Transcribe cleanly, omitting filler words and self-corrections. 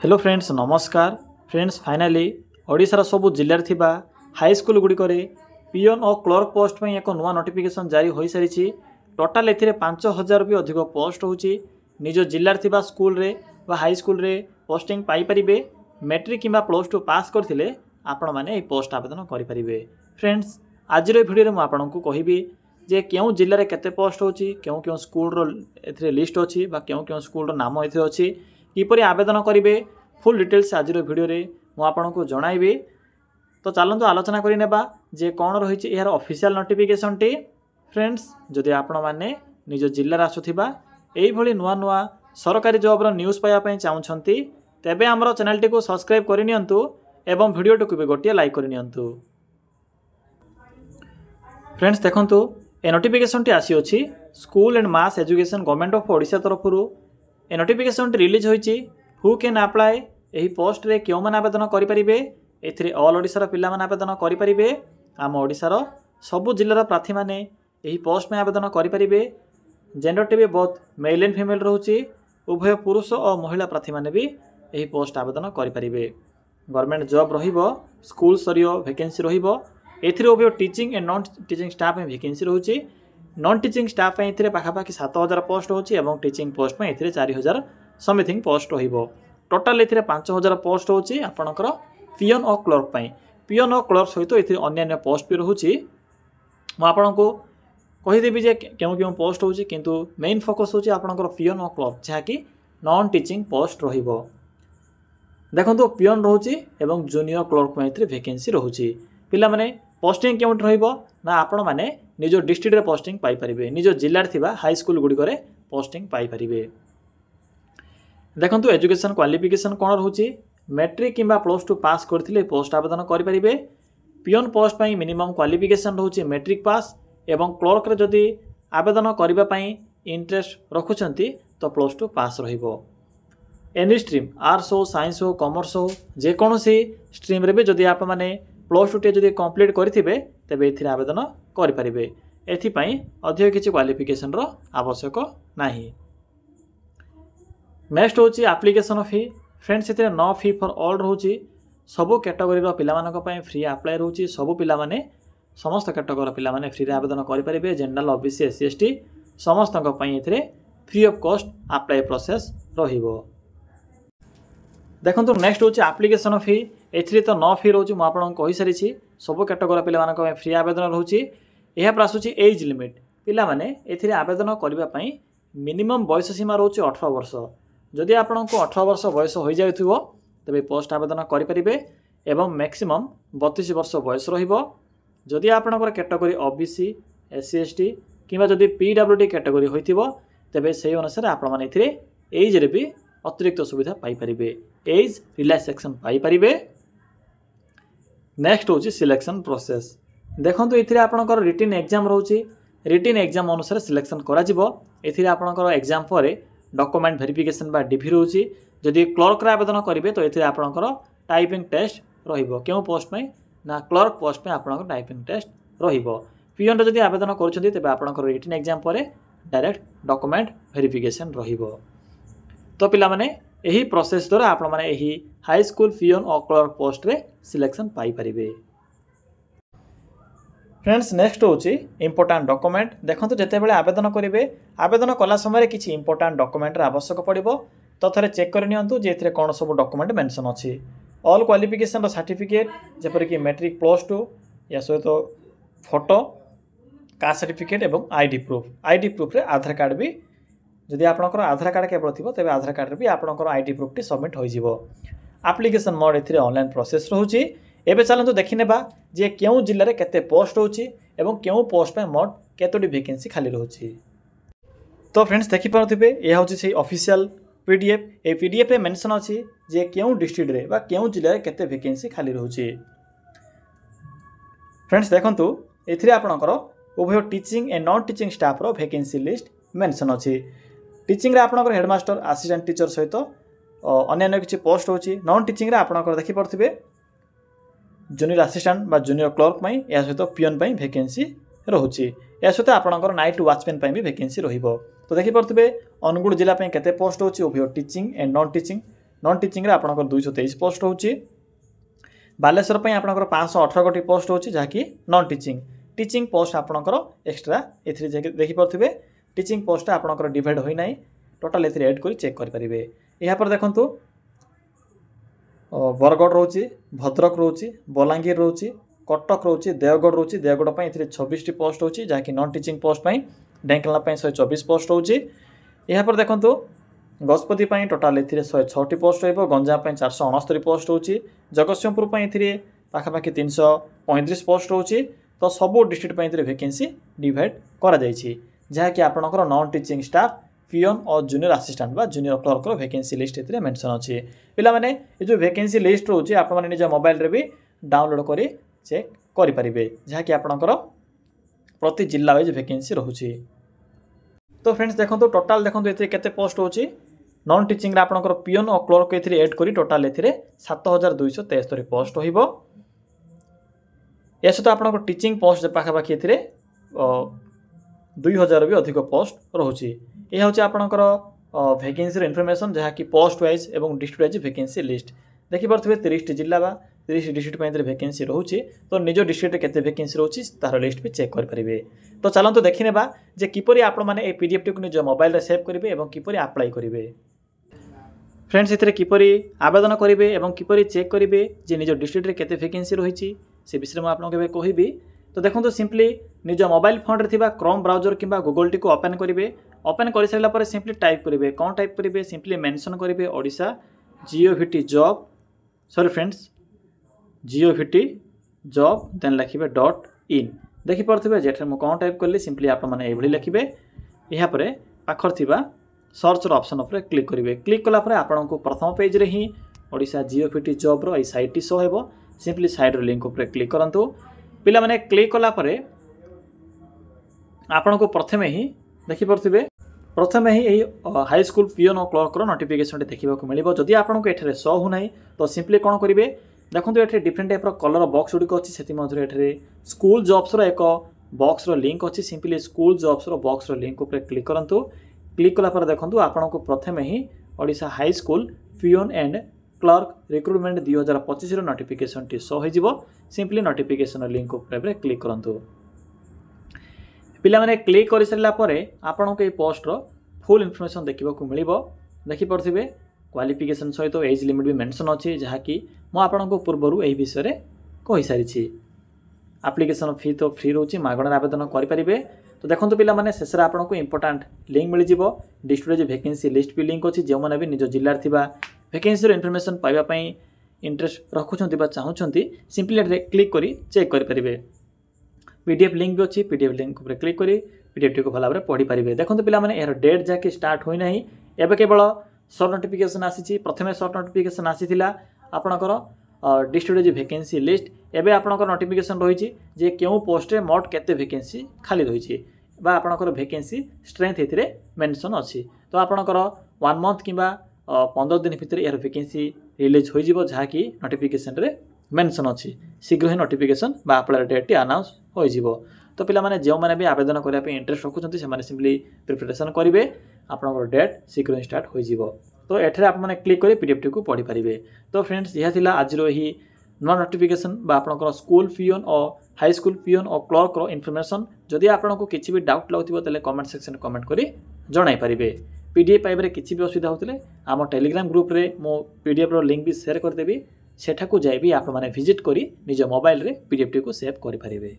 Hello friends नमस्कार friends finally ओडिशार सबु जिले थिबा हाई स्कूल गुड़िक पियन और क्लर्क पोस्ट में एक नुआ नोटिफिकेशन जारी हो सारी टोटाल ए 5000 भी अधिक पोस्ट होची निज जिलार थिबा स्कूल रे बा हाई स्कूल रे पोस्टिंग पाई परिबे। मैट्रिक किंबा प्लस टू पास करथिले आपण माने ए पोस्ट आवेदन करि परिबे। फ्रेंड्स आज वीडियो में आपन को कहबी जे क्यों जिले में केते पोस्ट होची क्यों क्यों स्कूल रो एथरे लिस्ट होची बा क्यों क्यों स्कूल रो नाम एथरे होची किपरि आवेदन करेंगे फुल डिटेल्स आज वीडियो रे मु आपन को जणाइबी। तो चलतु आलोचना करि नेबा जे कौन रही यार ऑफिशियल नोटिफिकेशन टी। फ्रेंड्स जदि आपण माने निज जिल्ला आसुथिबा एई भली नुआ नुआ सरकारी जॉब रो न्यूज़ पाया पई चाहुछंती तेबे हमरो चैनल टी को सब्सक्राइब करि नियंतु एवं वीडियो टी को भी गोटिया लाइक करि नियंतु। फ्रेंड्स देखंतु ए नोटिफिकेशन टी आसी अछि school and mass education government of Odisha तरफरु ए नोटिफिकेशन टी रिलीज होईची। हु कैन अप्लाई एही पोस्ट रे क्यों मन आवेदन करि परिबे एथिरे ऑल ओडिशा पिला मन आवेदन करि परिबे। आम ओडिशा सबु जिल्लार प्रार्थी माने एही पोस्ट में आवेदन करि परिबे। जेंडर टी भी बहुत मेल एंड फीमेल रहउची उभय पुरुष और महिला प्रार्थी माने भी एही पोस्ट आवेदन करि परिबे। गवर्नमेंट जॉब रहिबो स्कूल स्तरीय वैकेंसी रहिबो एथिरे उभय teaching and non teaching staff में वैकेंसी रहउची। नॉन टीचिंग स्टाफ में एथिरे पाखापाखि 7000 पोस्ट होची एवं टीचिंग पोस्ट में एथिरे 4000 समथिंग पोस्ट रहिबो। टोटाल एथिरे 5000 पोस्ट होची आपनकर पियन और क्लर्क पई। पियन और क्लर्क सहित एथिरे अन्य पोस्ट भी रहउची। मु आपन को कहि देबी जे क्यों क्यों पोस्ट होची किंतु मेन फोकस होची आपनकर पियन और क्लर्क जहा कि नॉन टीचिंग पोस्ट रहिबो। देखंतु पियन रहउची एवं जूनियर क्लर्क में एथिरे वैकेंसी रहउची। पिला माने पोस्टिंग केउट रहिबो ना आपण माने निजो डिस्ट्रिक्ट रे पोस्टिंग पाई परिबे निजो जिल्लार थिबा हाई स्कूल गुडी करे पोस्टिंग पाई परिबे। देखंतु एजुकेशन क्वालिफिकेशन कोन रहउची मैट्रिक किंबा प्लस टू पास करथिले पोस्ट आवेदन करि परिबे। पियन पोस्ट पई मिनिमम क्वालिफिकेशन रहउची मैट्रिक पास एवं क्लर्क रे जदी आवेदन करिबा पई इंटरेस्ट रखुचंती तो प्लस टू पास रहिबो। एनी स्ट्रीम आर्ट्स हो साइंस हो कॉमर्स हो जे कोनोसी स्ट्रीम रे भी जदी आप माने प्लस टू टे जदी कंप्लीट करिथिबे तबे एथिरे आवेदन करि परिबे। एथि पई अधिक किछि क्वालिफिकेशन रो आवश्यक नाही। नेक्स्ट होची एप्लिकेशन फी। फ्रेंड्स एथिरे नो फी फॉर ऑल रहउची सबु कैटेगरी रो पिला मानक पई फ्री अप्लाई रहउची। सबु पिला माने समस्त कैटेगरी पिला माने फ्री रे आवेदन करि परिबे। जनरल ओबीसी एससी एसटी समस्त को पई एथिरे free of cost apply process रहिबो। देखंतु नेक्स्ट होची एप्लिकेशन फी। एथिरे तो नो फी रहउची मु आपन कहि सारी छी सबु कैटेगरी पिला मानक पई फ्री आवेदन रहउची। एहा पर आसुची एज लिमिट पिला माने एथिरे आवेदन करिबा पई मिनिमम बयस सीमा रहउची 18 वर्ष। जदि आपन को 18 वर्ष बयस हो जाइथिबो तबे पोस्ट आवेदन करि परिबे एवं मैक्सिमम 32 वर्ष बयस रहिबो। जदि आपनकर कैटेगरी ओबीसी एससी एसटी किबा जदि पीडब्ल्यूडी कैटेगरी होइथिबो तबे सेही अनुसार आपन माने एथिरे एज रे भी अतिरिक्त सुविधा पाई परिबे एज रिलैक्सेशन पाई परिबे। नेक्स्ट होची सिलेक्शन प्रोसेस। देखंतु एथिरे आपनकर रिटन एग्जाम रहउची रिटन एग्जाम अनुसार सिलेक्शन करा जिवो। एथिरे आपनकर एग्जाम परे डॉक्यूमेंट वेरिफिकेशन बा डीवी रहउची। जदि क्लर्क रे आवेदन करिवे तो एथिरे आपनकर टाइपिंग टेस्ट रहिबो। केउ पोस्ट में ना क्लर्क पोस्ट में आपनकर टाइपिंग टेस्ट रहिबो। पियन रे जदि आवेदन करूछंती तबे आपनकर रिटन एग्जाम परे डायरेक्ट डॉक्यूमेंट वेरिफिकेशन रहिबो। तो पिला माने एही प्रोसेस द्वारा आपण माने एही हाई स्कूल पियन और क्लर्क पोस्ट रे सिलेक्शन पाई परिबे। फ्रेंड्स नेक्स्ट होची इंपोर्टेंट डॉक्यूमेंट। देखंतु जते बेले आवेदन करिवे आवेदन कला समय किछि इंपोर्टेंट डॉक्यूमेंट रे आवश्यक पड़िबो। तो थरे चेक कर नियंतु जे एथिरे कोन सब डॉक्यूमेंट मेंशन अछि। ऑल क्वालिफिकेशन रो सर्टिफिकेट जेपर कि मैट्रिक प्लस टू या सहित फोटो कास्ट सर्टिफिकेट एवं आईडी प्रूफ रे आधार कार्ड भी जदि आपनकर आधार कार्ड केवल थिबो तबे आधार कार्ड रे भी आपनकर आईडी प्रूफ टी सबमिट होई जिवो। एप्लिकेशन मोड एथिरे ऑनलाइन प्रोसेस रहउची। एबे चलंतु देखि नेबा जे केउ जिल्ला रे केते पोस्ट होउची एवं केउ पोस्ट में मोड केतोडी वैकेंसी खाली रहउची। तो फ्रेंड्स देखि पारथिबे ए होउची से ऑफिशियल पीडीएफ। ए पीडीएफ रे मेंशन अछि जे केउ डिस्ट्रिक्ट रे बा केउ जिल्ला रे केते वैकेंसी खाली रहउची। फ्रेंड्स देखंतु एथिरे आपनकर उभय teaching and non teaching staff रो वैकेंसी लिस्ट मेंशन अछि। टीचिंग रे आपनकर हेडमास्टर असिस्टेंट टीचर सहित अन्य किछि पोस्ट होउची। नॉन टीचिंग रे आपनकर देखि पारथिबे जूनियर असिस्टेंट बा जूनियर क्लर्क पई या सहित पियन पई वैकेंसी रहउची। या सहित आपनकर नाइट वॉचमैन पई भी वैकेंसी रहिबो। तो देखि पारथिबे अनुगुण जिला पई केते पोस्ट होउची उभय teaching and non teaching non teaching आपंकर 223 पोस्ट होची बालेश्वर पे आपंकर 518 गोटी पोस्ट होची जहाँकि नॉन टीचिंग टीचिंग पोस्ट आपंकर एक्स्ट्रा ए देखिपे टीचिंग पोस्ट आपंकर डिवाइड होई नाही टोटल ए एड कर चेक करेंगे। यहाँ पर देखो बरगढ़ रोचे भद्रक रोचे बलांगीर रोचे कटक रोचे देवगढ़ रोचे देवगढ़ पर 26 पोस्ट होची जहाँकि नॉन टीचिंग पोस्ट पर ढेंकानाल 124 पोस्ट होची। यहाँ पर देखो गजपति टोटाल ए 106 पोस्ट रही गंजाम 469 पोस्ट होची जगतसिंहपुर पाखापाखि 335 पोस्ट होची। तो सबू डिस्ट्रिक्ट वैकेंसी डिवाइड करा जायछि जहाँकि आपनकर नॉन टीचिंग स्टाफ पियन और जूनियर असिस्टेंट बा junior clerk vacancy list A mention अच्छी पिला माने ये जो वैकेंसी लिस्ट रोचे आप निज मोबाइल रे भी डाउनलोड करी चेक करेंगे जहाँकि आपनकर प्रति जिला वाइज वैकेंसी रोचे। तो फ्रेंड्स देखो टोटाल देखो ये केते पोस्ट होची नॉन टीचिंग आपनकर पियन और क्लर्क ए एड करी टोटाल ए 7273 पोस्ट होइबो। या सहित आपनकर टीचिंग पोस्ट पाखापाखि 2000 भी अधिक पोस्ट रोचे। यह हूँ आपंकर वैकेंसी इनफर्मेशन जहाँकि पोस्ट वाइज और डिस्ट्रिक्ट वाइज वैकेंसी लिस्ट देखिपे 30 जिला बा 30 डिस्ट्रिक्ट वैकेंसी रोचे। तो निज डिस्ट्रिक्ट केते वैकेंसी रोचे तार लिस्ट भी चेक करेंगे। तो चलते देखने जे किपरि आपण माने पीडीएफ टी को निज मोबाइल सेव करेंगे और किपरि अप्लाई करेंगे। फ्रेंड्स इथे किपरि आवेदन करेंगे और किपरि चेक करेंगे जे निज डिस्ट्रिक्ट केते वैकेंसी रही से विषय में आपको कहबी। तो देखो सिंपली निज मोबाइल फोन रे थिबा क्रोम ब्राउजर किंबा गूगल टी को ओपन करेंगे। ओपन कर सारा पर सिंपली टाइप करेंगे कौन टाइप करेंगे सिंपली मेंशन करेंगे Odisha GOVT job sorry friends GOVT job then लिखे .in देखिपे जेठे मुझे कौन टाइप कली सिंपली आप लिखे यहाँ पर पाखर थिबा सर्च ऑप्शन पर क्लिक करेंगे। क्लिक कला आपन को प्रथम पेज रे ही ओडिशा GOVT जॉब रो साइट शो हेबो सिंपली साइड लिंक पर क्लिक करंतु पिला माने क्लिक कला परे आपन को प्रथमे ही देखिपे प्रथमे ही हाई स्कूल पियन और क्लर्क नोटिफिकेशन देखा मिले जदि आपको ये शो होना तो सिंपली कौन करेंगे देखो ये डिफरेंट टाइप कलर बॉक्स गुड़िक अच्छी से स्कूल जॉब्स एक बॉक्स लिंक अच्छी simply school jobs box link पर क्लिक करूँ। क्लिक कला देखो आपन को प्रथमे ही Odisha high school peon and clerk recruitment 2025 notification टी शो हो सिंपली नोटिफिकेशन लिंक पर क्लिक करूँ। पिला माने क्लिक कर सारा आपन को पोस्ट रो फुल इनफॉरमेशन देखा मिल देखिपे क्वालिफिकेशन सहित एज लिमिट भी मेंशन अच्छी जहाँकि मुझे पूर्वर यही विषय कही सारी। एप्लिकेशन फी तो फ्री रोचे मागणार आवेदन करेंगे। तो देखो पिला माने शेष आपको इंपोर्टाट लिंक मिल जाव डिस्ट्रिक्ट वैकेंसी लिस्ट भी लिंक अच्छी जो मैंने भी निज जिलार थिबा वैकेंसी इनफॉरमेशन पाइबापी इंटरेस्ट रखुंट चाहूँगी सिंपली क्लिक कर चेक करेंगे। पीडीएफ लिंक भी अच्छी पीडीएफ लिंक पर क्लिक करी पीडीएफ टी को भल भाव पढ़ी पारे। देखो पिला माने यार डेट जाके स्टार्ट होना एवं केवल सर्ट नोटिफिकेशन आसी प्रथम सर्ट नोटिफिकेशन आसीला आपणकर डिस्ट्रिक्ट वैकेंसी लिस्ट एवं आपणकर नोटिफिकेशन रही जे क्यों पोस्ट रे मोट केते वैकेंसी खाली रही आपणकर वैकेंसी स्ट्रेंथ ए मेंशन अच्छी। तो आपणकर 1 मंथ किंबा 15 दिन भितर यार वैकेंसी रिलीज हो जहाँकि नोटिफिकेशन रे मेंशन अच्छी शीघ्र ही नोटिफिकेशन बा अप्लाई डेट अनाउंस हो। तो पिला माने जो मैंने भी आवेदन करने इंटरेस्ट रखुंट से सिंपली प्रिपरेशन करेंगे आपंकर डेट शीघ्र ही स्टार्ट हो। तो एठे आप क्लिक कर पीडीएफ टी को पढ़ी पारे। तो फ्रेंड्स यह थिला आज ही नुआ नोटिफिकेशन बा आपंकर स्कूल पियन और हाई स्कूल पियन और क्लर्क रो इनफॉरमेशन जदि आपको किसी भी डाउट लगुव तेल कमेंट सेक्शन कमेंट कर जणाई पारे। पीडीएफ पाइबारे किसी भी असुविधा होते आम टेलीग्राम ग्रुप रे मो पीडीएफ रो लिंक भी शेयर करदेवी सेठाकू जाइबी आप माने विजिट करी निज मोबाइल रे पीडीएफ टी को सेव करि पारिबे।